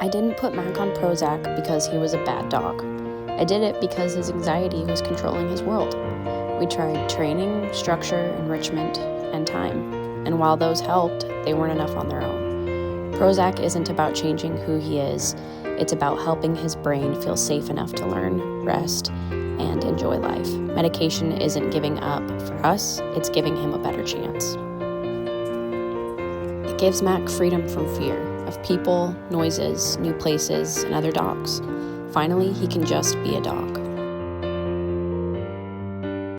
I didn't put Mack on Prozac because he was a bad dog. I did it because his anxiety was controlling his world. We tried training, structure, enrichment, and time. And while those helped, they weren't enough on their own. Prozac isn't about changing who he is. It's about helping his brain feel safe enough to learn, rest, and enjoy life. Medication isn't giving up for us, it's giving him a better chance. It gives Mack freedom from fear of people, noises, new places, and other dogs. Finally, he can just be a dog.